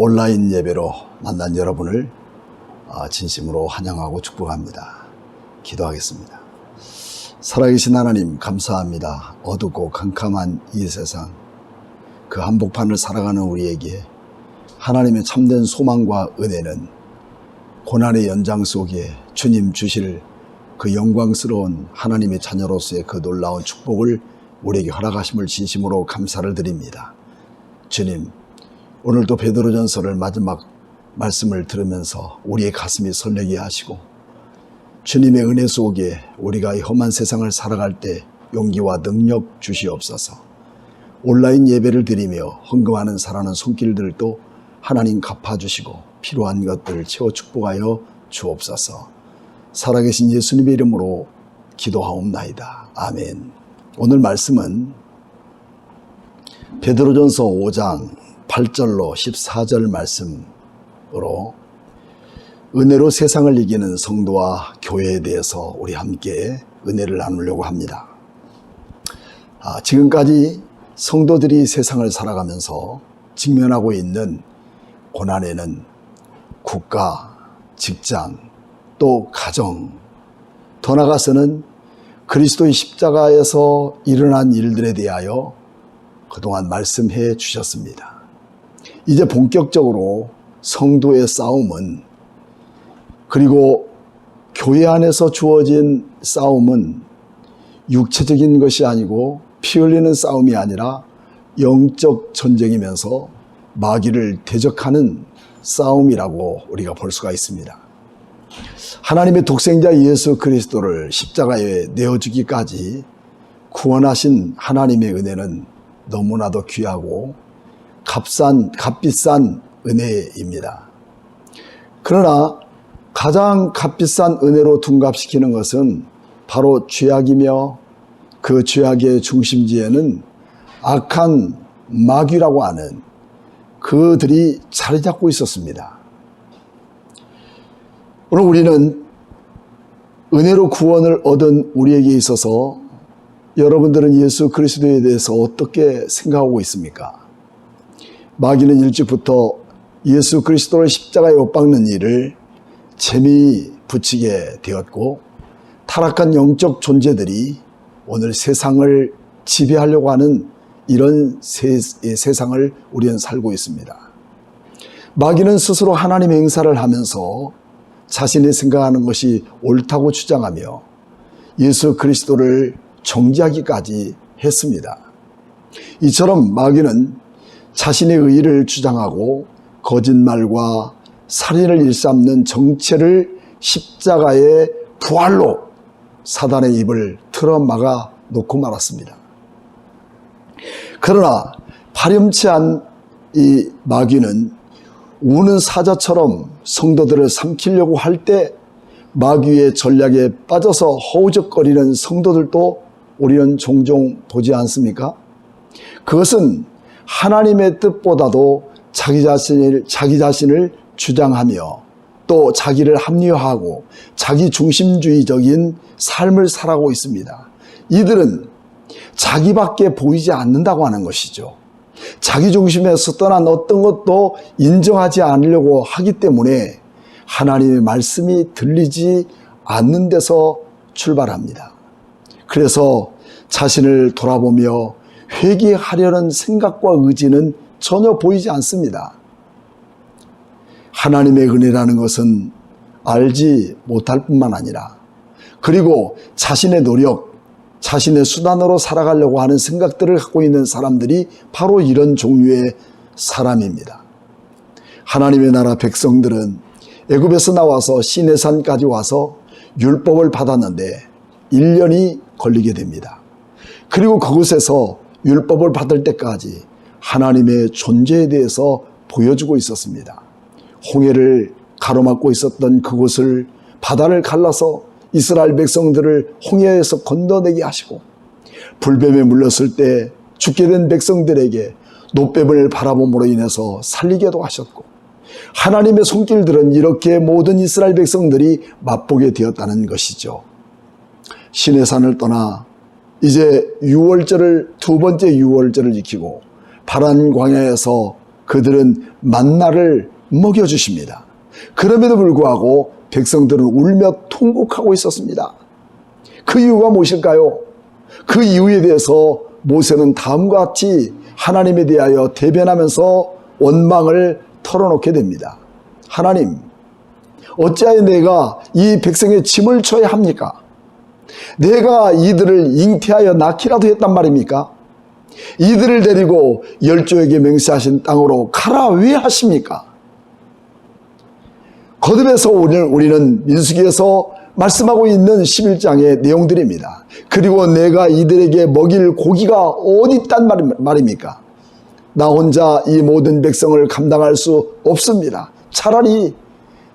온라인 예배로 만난 여러분을 진심으로 환영하고 축복합니다. 기도하겠습니다. 살아계신 하나님 감사합니다. 어둡고 캄캄한 이 세상, 그 한복판을 살아가는 우리에게 하나님의 참된 소망과 은혜는 고난의 연장 속에 주님 주실 그 영광스러운 하나님의 자녀로서의 그 놀라운 축복을 우리에게 허락하심을 진심으로 감사를 드립니다. 주님, 오늘도 베드로전서를 마지막 말씀을 들으면서 우리의 가슴이 설레게 하시고 주님의 은혜 속에 우리가 이 험한 세상을 살아갈 때 용기와 능력 주시옵소서. 온라인 예배를 드리며 헌금하는 살아는 손길들도 하나님 갚아주시고 필요한 것들을 채워 축복하여 주옵소서. 살아계신 예수님의 이름으로 기도하옵나이다. 아멘. 오늘 말씀은 베드로전서 5장 8절로 14절 말씀으로 은혜로 세상을 이기는 성도와 교회에 대해서 우리 함께 은혜를 나누려고 합니다. 지금까지 성도들이 세상을 살아가면서 직면하고 있는 고난에는 국가, 직장, 또 가정, 더 나아가서는 그리스도의 십자가에서 일어난 일들에 대하여 그동안 말씀해 주셨습니다. 이제 본격적으로 성도의 싸움은, 그리고 교회 안에서 주어진 싸움은 육체적인 것이 아니고 피 흘리는 싸움이 아니라 영적 전쟁이면서 마귀를 대적하는 싸움이라고 우리가 볼 수가 있습니다. 하나님의 독생자 예수 그리스도를 십자가에 내어주기까지 구원하신 하나님의 은혜는 너무나도 귀하고 값비싼 은혜입니다. 그러나 가장 값비싼 은혜로 둔갑시키는 것은 바로 죄악이며 그 죄악의 중심지에는 악한 마귀라고 하는 그들이 자리 잡고 있었습니다. 오늘 우리는 은혜로 구원을 얻은 우리에게 있어서 여러분들은 예수 그리스도에 대해서 어떻게 생각하고 있습니까? 마귀는 일찍부터 예수 그리스도를 십자가에 못 박는 일을 재미 붙이게 되었고, 타락한 영적 존재들이 오늘 세상을 지배하려고 하는 이런 세상을 우리는 살고 있습니다. 마귀는 스스로 하나님의 행사를 하면서 자신이 생각하는 것이 옳다고 주장하며 예수 그리스도를 정죄하기까지 했습니다. 이처럼 마귀는 자신의 의의를 주장하고 거짓말과 살인을 일삼는 정체를 십자가의 부활로 사단의 입을 틀어막아 놓고 말았습니다. 그러나 파렴치한 이 마귀는 우는 사자처럼 성도들을 삼키려고 할 때 마귀의 전략에 빠져서 허우적거리는 성도들도 우리는 종종 보지 않습니까? 그것은 하나님의 뜻보다도 자기 자신을 주장하며 또 자기를 합리화하고 자기 중심주의적인 삶을 살아가고 있습니다. 이들은 자기밖에 보이지 않는다고 하는 것이죠. 자기 중심에서 떠난 어떤 것도 인정하지 않으려고 하기 때문에 하나님의 말씀이 들리지 않는 데서 출발합니다. 그래서 자신을 돌아보며 회개하려는 생각과 의지는 전혀 보이지 않습니다. 하나님의 은혜라는 것은 알지 못할 뿐만 아니라, 그리고 자신의 노력, 자신의 수단으로 살아가려고 하는 생각들을 갖고 있는 사람들이 바로 이런 종류의 사람입니다. 하나님의 나라 백성들은 애굽에서 나와서 시내산까지 와서 율법을 받았는데 1년이 걸리게 됩니다. 그리고 그곳에서 율법을 받을 때까지 하나님의 존재에 대해서 보여주고 있었습니다. 홍해를 가로막고 있었던 그곳을, 바다를 갈라서 이스라엘 백성들을 홍해에서 건너내게 하시고, 불뱀에 물렸을 때 죽게 된 백성들에게 놋뱀을 바라봄으로 인해서 살리게도 하셨고, 하나님의 손길들은 이렇게 모든 이스라엘 백성들이 맛보게 되었다는 것이죠. 시내산을 떠나 이제 유월절을, 두 번째 유월절을 지키고 파란 광야에서 그들은 만나를 먹여주십니다. 그럼에도 불구하고 백성들은 울며 통곡하고 있었습니다. 그 이유가 무엇일까요? 그 이유에 대해서 모세는 다음과 같이 하나님에 대하여 대변하면서 원망을 털어놓게 됩니다. 하나님, 어찌하여 내가 이 백성의 짐을 져야 합니까? 내가 이들을 잉태하여 낳기라도 했단 말입니까? 이들을 데리고 열조에게 맹세하신 땅으로 가라 왜 하십니까? 거듭해서 오늘 우리는 민수기에서 말씀하고 있는 11장의 내용들입니다. 그리고 내가 이들에게 먹일 고기가 어디 있단 말입니까? 나 혼자 이 모든 백성을 감당할 수 없습니다. 차라리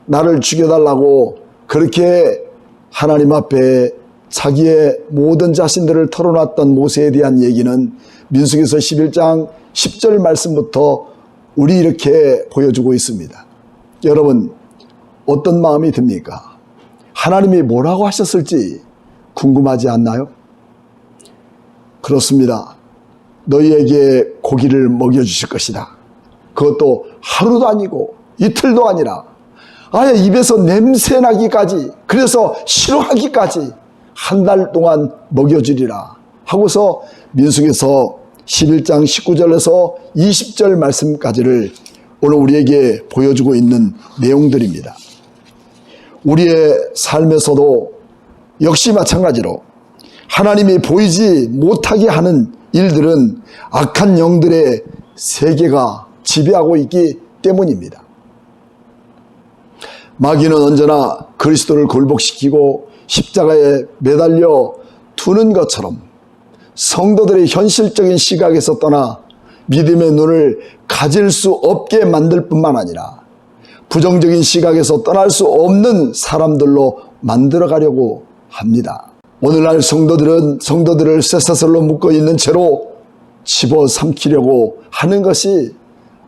나를 죽여달라고 그렇게 하나님 앞에 자기의 모든 자신들을 털어놨던 모세에 대한 얘기는 민수기서 11장 10절 말씀부터 우리 이렇게 보여주고 있습니다. 여러분, 어떤 마음이 듭니까? 하나님이 뭐라고 하셨을지 궁금하지 않나요? 그렇습니다. 너희에게 고기를 먹여주실 것이다. 그것도 하루도 아니고 이틀도 아니라 아예 입에서 냄새나기까지, 그래서 싫어하기까지 한 달 동안 먹여주리라 하고서 민수기서 11장 19절에서 20절 말씀까지를 오늘 우리에게 보여주고 있는 내용들입니다. 우리의 삶에서도 역시 마찬가지로 하나님이 보이지 못하게 하는 일들은 악한 영들의 세계가 지배하고 있기 때문입니다. 마귀는 언제나 그리스도를 굴복시키고 십자가에 매달려 두는 것처럼 성도들의 현실적인 시각에서 떠나 믿음의 눈을 가질 수 없게 만들 뿐만 아니라 부정적인 시각에서 떠날 수 없는 사람들로 만들어가려고 합니다. 오늘날 성도들을 쇠사슬로 묶어있는 채로 집어삼키려고 하는 것이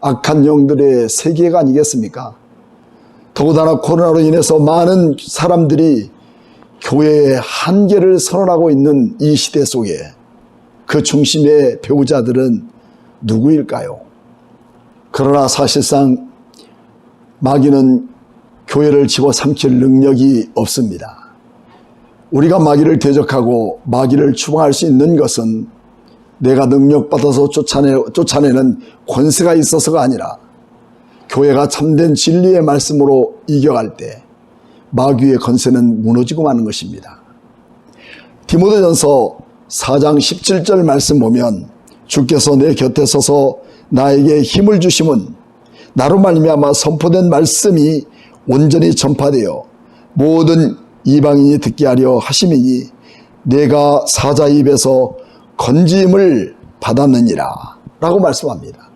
악한 영들의 세계가 아니겠습니까? 더군다나 코로나로 인해서 많은 사람들이 교회의 한계를 선언하고 있는 이 시대 속에 그 중심의 배우자들은 누구일까요? 그러나 사실상 마귀는 교회를 집어삼킬 능력이 없습니다. 우리가 마귀를 대적하고 마귀를 추방할 수 있는 것은 내가 능력받아서 쫓아내는 권세가 있어서가 아니라 교회가 참된 진리의 말씀으로 이겨갈 때 마귀의 권세는 무너지고 마는 것입니다. 디모데전서 4장 17절 말씀 보면 주께서 내 곁에 서서 나에게 힘을 주심은 나로 말미암아 선포된 말씀이 온전히 전파되어 모든 이방인이 듣게 하려 하심이니 내가 사자 입에서 건짐을 받았느니라 라고 말씀합니다.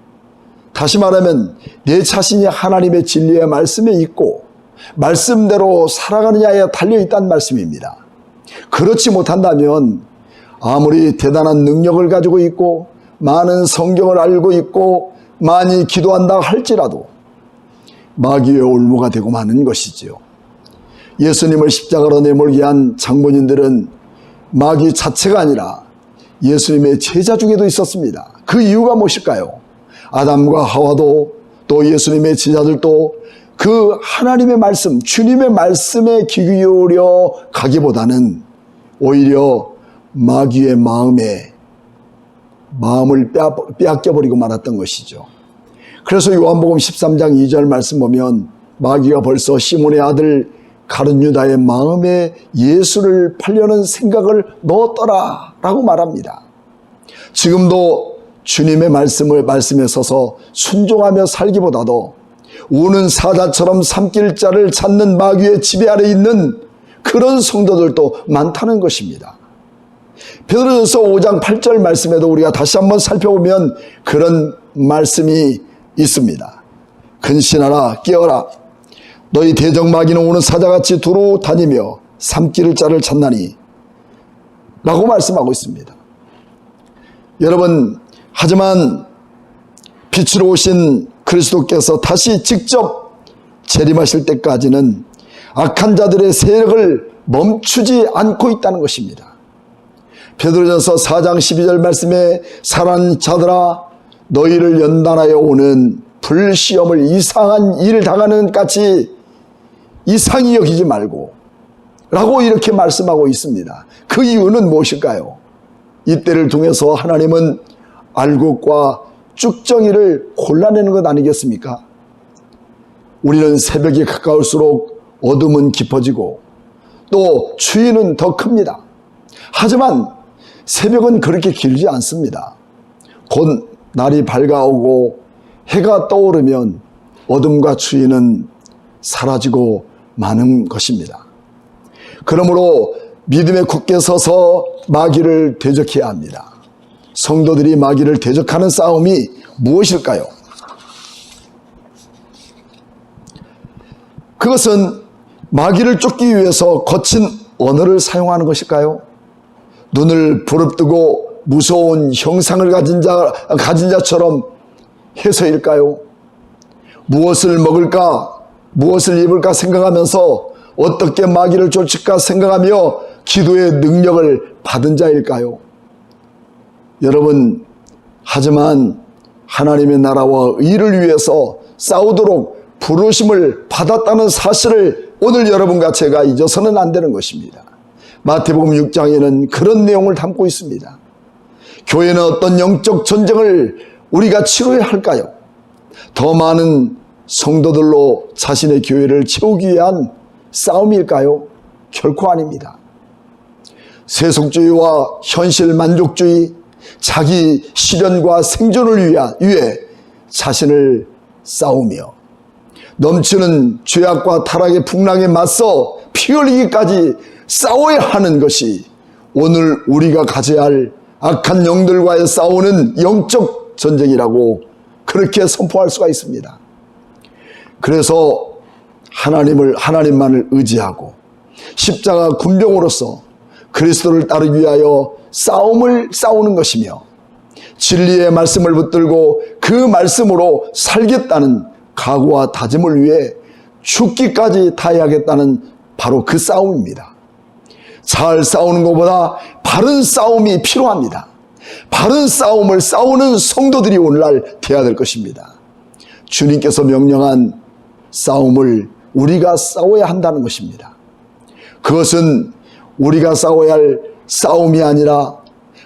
다시 말하면 내 자신이 하나님의 진리의 말씀에 있고 말씀대로 살아가느냐에 달려있다는 말씀입니다. 그렇지 못한다면 아무리 대단한 능력을 가지고 있고 많은 성경을 알고 있고 많이 기도한다 할지라도 마귀의 올무가 되고 마는 것이지요. 예수님을 십자가로 내몰게 한 장본인들은 마귀 자체가 아니라 예수님의 제자 중에도 있었습니다. 그 이유가 무엇일까요? 아담과 하와도 또 예수님의 제자들도 그 하나님의 말씀, 주님의 말씀에 귀 기울여 가기보다는 오히려 마귀의 마음을 빼앗겨버리고 말았던 것이죠. 그래서 요한복음 13장 2절 말씀 보면 마귀가 벌써 시몬의 아들 가룟 유다의 마음에 예수를 팔려는 생각을 넣었더라 라고 말합니다. 지금도 주님의 말씀에 서서 순종하며 살기보다도 우는 사자처럼 삼킬 자를 찾는 마귀의 지배 아래 있는 그런 성도들도 많다는 것입니다. 베드로전서 5장 8절 말씀에도 우리가 다시 한번 살펴보면 그런 말씀이 있습니다. 근신하라 깨어라 너희 대적 마귀는 오는 사자같이 두루 다니며 삼킬 자를 찾나니 라고 말씀하고 있습니다. 여러분, 하지만 빛으로 오신 그리스도께서 다시 직접 재림하실 때까지는 악한 자들의 세력을 멈추지 않고 있다는 것입니다. 베드로전서 4장 12절 말씀에 사랑하는 자들아 너희를 연단하여 오는 불시험을 이상한 일을 당하는 것 같이 이상히 여기지 말고 라고 이렇게 말씀하고 있습니다. 그 이유는 무엇일까요? 이때를 통해서 하나님은 알곡과 쭉정이를 골라내는 것 아니겠습니까? 우리는 새벽이 가까울수록 어둠은 깊어지고 또 추위는 더 큽니다. 하지만 새벽은 그렇게 길지 않습니다. 곧 날이 밝아오고 해가 떠오르면 어둠과 추위는 사라지고 마는 것입니다. 그러므로 믿음에 굳게 서서 마귀를 대적해야 합니다. 성도들이 마귀를 대적하는 싸움이 무엇일까요? 그것은 마귀를 쫓기 위해서 거친 언어를 사용하는 것일까요? 눈을 부릅뜨고 무서운 형상을 가진 자처럼 해서일까요? 무엇을 먹을까, 무엇을 입을까 생각하면서 어떻게 마귀를 쫓을까 생각하며 기도의 능력을 받은 자일까요? 여러분, 하지만 하나님의 나라와 의를 위해서 싸우도록 부르심을 받았다는 사실을 오늘 여러분과 제가 잊어서는 안 되는 것입니다. 마태복음 6장에는 그런 내용을 담고 있습니다. 교회는 어떤 영적 전쟁을 우리가 치러야 할까요? 더 많은 성도들로 자신의 교회를 채우기 위한 싸움일까요? 결코 아닙니다. 세속주의와 현실 만족주의, 자기 실현과 생존을 위해 자신을 싸우며 넘치는 죄악과 타락의 풍랑에 맞서 피 흘리기까지 싸워야 하는 것이 오늘 우리가 가져야 할 악한 영들과의 싸우는 영적 전쟁이라고 그렇게 선포할 수가 있습니다. 그래서 하나님만을 의지하고 십자가 군병으로서 그리스도를 따르기 위하여 싸움을 싸우는 것이며 진리의 말씀을 붙들고 그 말씀으로 살겠다는 각오와 다짐을 위해 죽기까지 다해야겠다는 바로 그 싸움입니다. 잘 싸우는 것보다 바른 싸움이 필요합니다. 바른 싸움을 싸우는 성도들이 오늘날 되어야 될 것입니다. 주님께서 명령한 싸움을 우리가 싸워야 한다는 것입니다. 그것은 우리가 싸워야 할 싸움이 아니라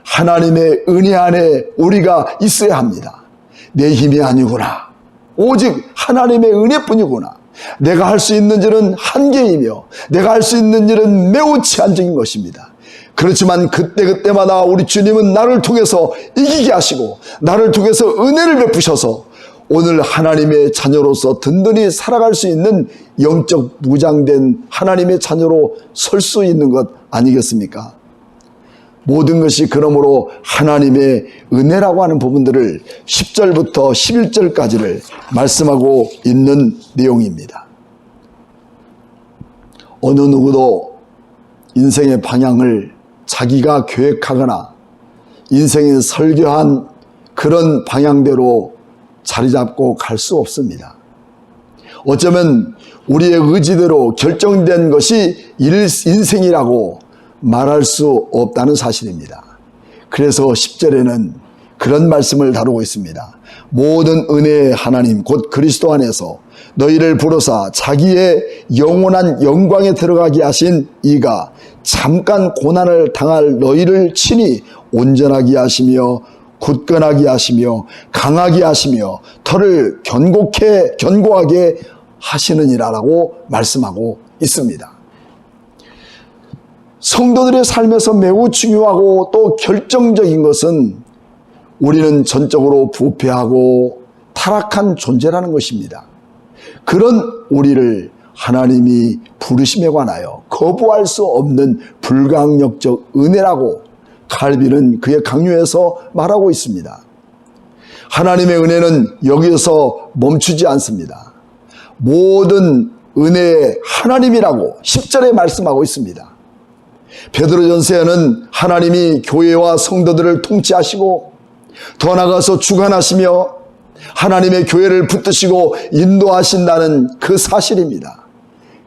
하나님의 은혜 안에 우리가 있어야 합니다. 내 힘이 아니구나. 오직 하나님의 은혜뿐이구나. 내가 할 수 있는 일은 한계이며 내가 할 수 있는 일은 매우 제한적인 것입니다. 그렇지만 그때마다 우리 주님은 나를 통해서 이기게 하시고 나를 통해서 은혜를 베푸셔서 오늘 하나님의 자녀로서 든든히 살아갈 수 있는 영적 무장된 하나님의 자녀로 설 수 있는 것 아니겠습니까? 모든 것이 그러므로 하나님의 은혜라고 하는 부분들을 10절부터 11절까지를 말씀하고 있는 내용입니다. 어느 누구도 인생의 방향을 자기가 계획하거나 인생에 설계한 그런 방향대로 자리 잡고 갈 수 없습니다. 어쩌면 우리의 의지대로 결정된 것이 인생이라고 말할 수 없다는 사실입니다. 그래서 10절에는 그런 말씀을 다루고 있습니다. 모든 은혜의 하나님 곧 그리스도 안에서 너희를 부르사 자기의 영원한 영광에 들어가게 하신 이가 잠깐 고난을 당할 너희를 친히 온전하게 하시며 굳건하게 하시며 강하게 하시며 털을 견고하게 하시느니라라고 말씀하고 있습니다. 성도들의 삶에서 매우 중요하고 또 결정적인 것은 우리는 전적으로 부패하고 타락한 존재라는 것입니다. 그런 우리를 하나님이 부르심에 관하여 거부할 수 없는 불강력적 은혜라고 칼빈은 그의 강요에서 말하고 있습니다. 하나님의 은혜는 여기에서 멈추지 않습니다. 모든 은혜의 하나님이라고 10절에 말씀하고 있습니다. 베드로전서에는 하나님이 교회와 성도들을 통치하시고 더 나아가서 주관하시며 하나님의 교회를 붙드시고 인도하신다는 그 사실입니다.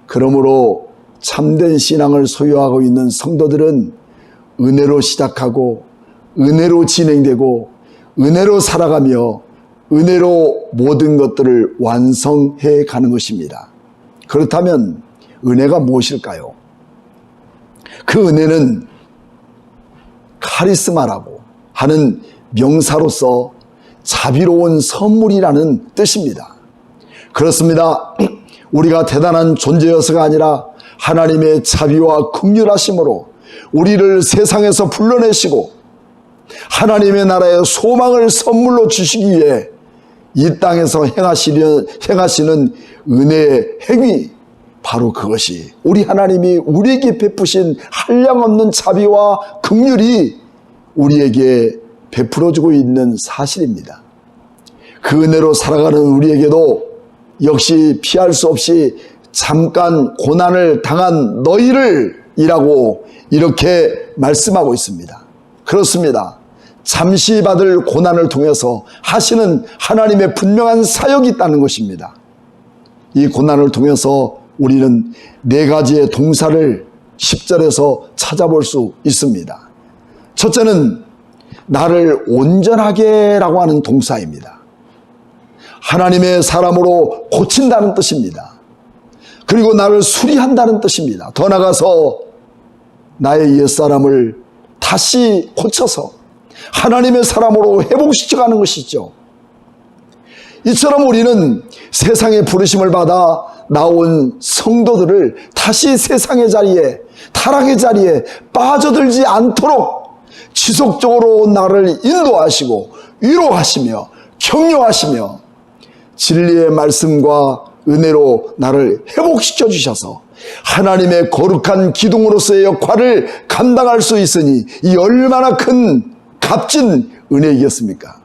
그러므로 참된 신앙을 소유하고 있는 성도들은 은혜로 시작하고 은혜로 진행되고 은혜로 살아가며 은혜로 모든 것들을 완성해 가는 것입니다. 그렇다면 은혜가 무엇일까요? 그 은혜는 카리스마라고 하는 명사로서 자비로운 선물이라는 뜻입니다. 그렇습니다. 우리가 대단한 존재여서가 아니라 하나님의 자비와 긍휼하심으로 우리를 세상에서 불러내시고 하나님의 나라의 소망을 선물로 주시기 위해 이 땅에서 행하시는 은혜의 행위, 바로 그것이 우리 하나님이 우리에게 베푸신 한량없는 자비와 긍휼이 우리에게 베풀어주고 있는 사실입니다. 그 은혜로 살아가는 우리에게도 역시 피할 수 없이 잠깐 고난을 당한 너희를 이라고 이렇게 말씀하고 있습니다. 그렇습니다. 잠시 받을 고난을 통해서 하시는 하나님의 분명한 사역이 있다는 것입니다. 이 고난을 통해서 우리는 네 가지의 동사를 10절에서 찾아볼 수 있습니다. 첫째는 나를 온전하게 라고 하는 동사입니다. 하나님의 사람으로 고친다는 뜻입니다. 그리고 나를 수리한다는 뜻입니다. 더 나아가서 나의 옛사람을 다시 고쳐서 하나님의 사람으로 회복시켜가는 것이죠. 이처럼 우리는 세상의 부르심을 받아 나온 성도들을 다시 세상의 자리에, 타락의 자리에 빠져들지 않도록 지속적으로 나를 인도하시고 위로하시며 격려하시며 진리의 말씀과 은혜로 나를 회복시켜 주셔서 하나님의 거룩한 기둥으로서의 역할을 감당할 수 있으니 이 얼마나 큰 값진 은혜이겠습니까?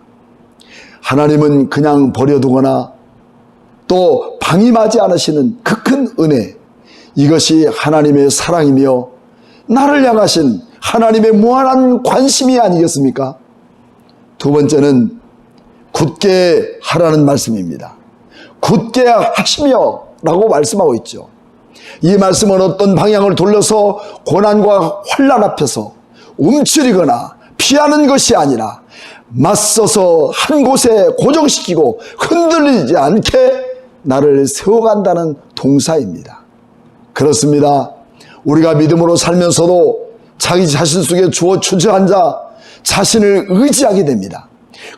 하나님은 그냥 버려두거나 또 방임하지 않으시는 그 큰 은혜, 이것이 하나님의 사랑이며 나를 향하신 하나님의 무한한 관심이 아니겠습니까? 두 번째는 굳게 하라는 말씀입니다. 굳게 하시며 라고 말씀하고 있죠. 이 말씀은 어떤 방향을 돌려서 고난과 환난 앞에서 움츠리거나 피하는 것이 아니라 맞서서 한 곳에 고정시키고 흔들리지 않게 나를 세워간다는 동사입니다. 그렇습니다. 우리가 믿음으로 살면서도 자기 자신 속에 주저앉아 자신을 의지하게 됩니다.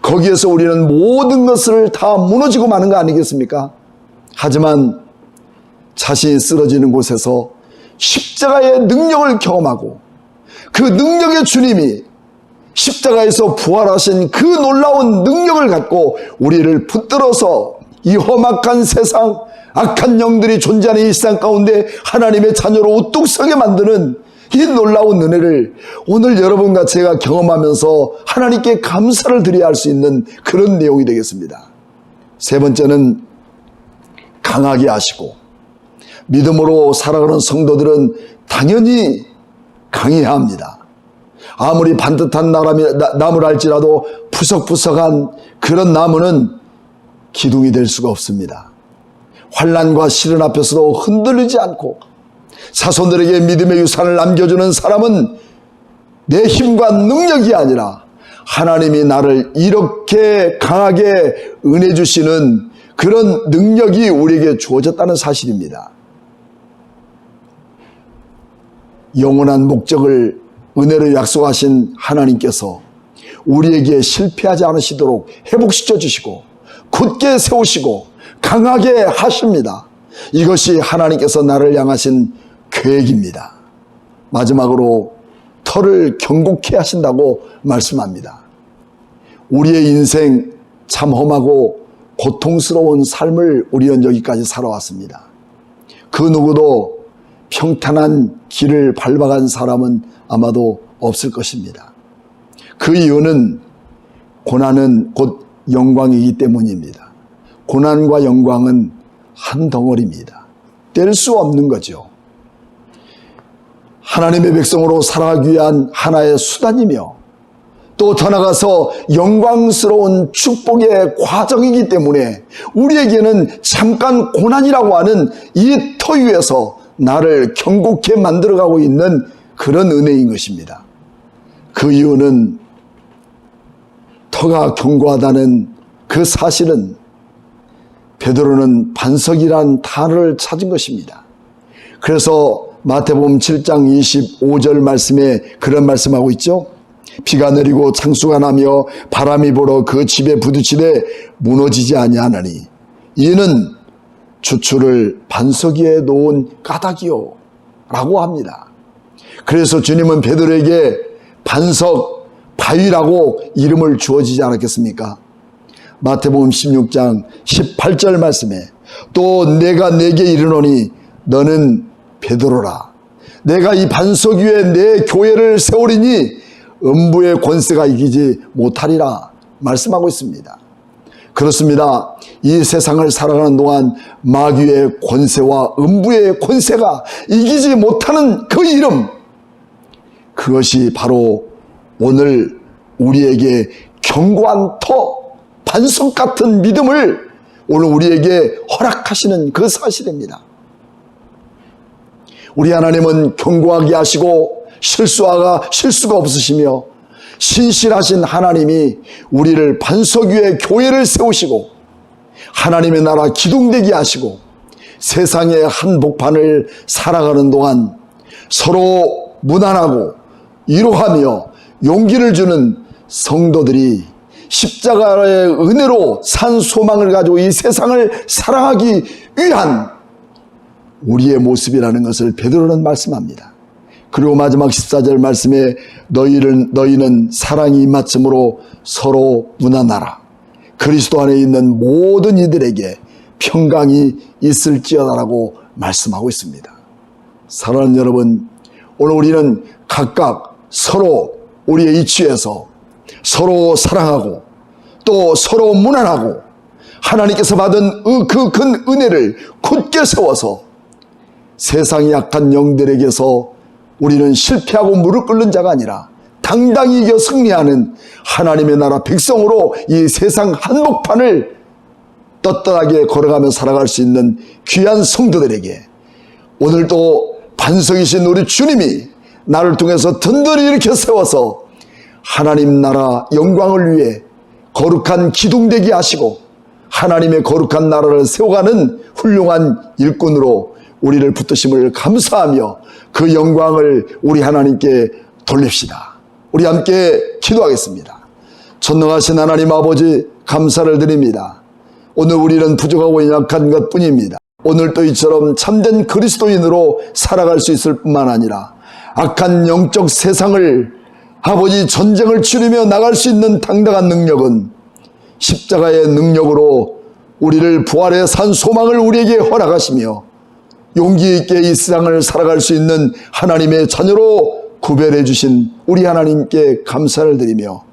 거기에서 우리는 모든 것을 다 무너지고 마는 거 아니겠습니까? 하지만 자신이 쓰러지는 곳에서 십자가의 능력을 경험하고 그 능력의 주님이 십자가에서 부활하신 그 놀라운 능력을 갖고 우리를 붙들어서 이 험악한 세상, 악한 영들이 존재하는 이 세상 가운데 하나님의 자녀로 우뚝 서게 만드는 이 놀라운 은혜를 오늘 여러분과 제가 경험하면서 하나님께 감사를 드려야 할 수 있는 그런 내용이 되겠습니다. 세 번째는 강하게 하시고, 믿음으로 살아가는 성도들은 당연히 강해야 합니다. 아무리 반듯한 나무를 할지라도 푸석푸석한 그런 나무는 기둥이 될 수가 없습니다. 환난과 시련 앞에서도 흔들리지 않고 자손들에게 믿음의 유산을 남겨주는 사람은 내 힘과 능력이 아니라 하나님이 나를 이렇게 강하게 은혜 주시는 그런 능력이 우리에게 주어졌다는 사실입니다. 영원한 목적을 은혜로 약속하신 하나님께서 우리에게 실패하지 않으시도록 회복시켜 주시고 굳게 세우시고 강하게 하십니다. 이것이 하나님께서 나를 향하신 계획입니다. 마지막으로 터를 견고케 하신다고 말씀합니다. 우리의 인생 참 험하고 고통스러운 삶을 우리는 여기까지 살아왔습니다. 그 누구도 평탄한 길을 밟아간 사람은 아마도 없을 것입니다. 그 이유는 고난은 곧 영광이기 때문입니다. 고난과 영광은 한 덩어리입니다. 뗄 수 없는 거죠. 하나님의 백성으로 살아가기 위한 하나의 수단이며 또 더 나아가서 영광스러운 축복의 과정이기 때문에 우리에게는 잠깐 고난이라고 하는 이 터 위에서 나를 견고케 만들어가고 있는 그런 은혜인 것입니다. 그 이유는 터가 견고하다는 그 사실은 베드로는 반석이란 단어를 찾은 것입니다. 그래서 마태복음 7장 25절 말씀에 그런 말씀하고 있죠. 비가 내리고 창수가 나며 바람이 불어 그 집에 부딪히되 무너지지 아니하나니 이는 주추를 반석 위에 놓은 까닭이요 라고 합니다. 그래서 주님은 베드로에게 반석, 바위라고 이름을 주어지지 않았겠습니까? 마태복음 16장 18절 말씀에 또 내가 네게 이르노니 너는 베드로라. 내가 이 반석 위에 내 교회를 세우리니 음부의 권세가 이기지 못하리라 말씀하고 있습니다. 그렇습니다. 이 세상을 살아가는 동안 마귀의 권세와 음부의 권세가 이기지 못하는 그 이름, 그것이 바로 오늘 우리에게 견고한 터, 반석 같은 믿음을 오늘 우리에게 허락하시는 그 사실입니다. 우리 하나님은 견고하게 하시고 실수가 없으시며 신실하신 하나님이 우리를 반석 위에 교회를 세우시고 하나님의 나라 기둥되게 하시고 세상의 한복판을 살아가는 동안 서로 무난하고 위로하며 용기를 주는 성도들이 십자가의 은혜로 산 소망을 가지고 이 세상을 사랑하기 위한 우리의 모습이라는 것을 베드로는 말씀합니다. 그리고 마지막 14절 말씀에 너희는 사랑이 임하심으로 서로 무난하라. 그리스도 안에 있는 모든 이들에게 평강이 있을지어다라고 말씀하고 있습니다. 사랑하는 여러분, 오늘 우리는 각각 서로 우리의 이치에서 서로 사랑하고 또 서로 무난하고 하나님께서 받은 그 큰 은혜를 굳게 세워서 세상의 약한 영들에게서 우리는 실패하고 무릎 꿇는 자가 아니라 당당히 이겨 승리하는 하나님의 나라 백성으로 이 세상 한복판을 떳떳하게 걸어가며 살아갈 수 있는 귀한 성도들에게 오늘도 반석이신 우리 주님이 나를 통해서 든든히 일으켜 세워서 하나님 나라 영광을 위해 거룩한 기둥되게 하시고 하나님의 거룩한 나라를 세워가는 훌륭한 일꾼으로 우리를 붙드심을 감사하며 그 영광을 우리 하나님께 돌립시다. 우리 함께 기도하겠습니다. 전능하신 하나님 아버지, 감사를 드립니다. 오늘 우리는 부족하고 연약한 것뿐입니다. 오늘도 이처럼 참된 그리스도인으로 살아갈 수 있을 뿐만 아니라 악한 영적 세상을 아버지 전쟁을 치르며 나갈 수 있는 당당한 능력은 십자가의 능력으로 우리를 부활의 산 소망을 우리에게 허락하시며 용기 있게 이 세상을 살아갈 수 있는 하나님의 자녀로 구별해 주신 우리 하나님께 감사를 드리며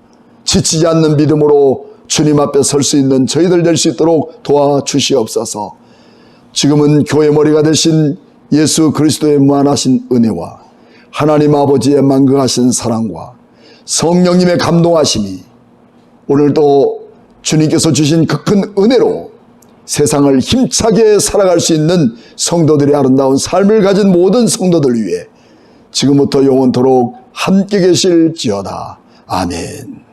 지치지 않는 믿음으로 주님 앞에 설 수 있는 저희들 될 수 있도록 도와주시옵소서. 지금은 교회 머리가 되신 예수 그리스도의 무한하신 은혜와 하나님 아버지의 만극하신 사랑과 성령님의 감동하심이 오늘도 주님께서 주신 그 큰 은혜로 세상을 힘차게 살아갈 수 있는 성도들의 아름다운 삶을 가진 모든 성도들 위해 지금부터 영원토록 함께 계실지어다. 아멘.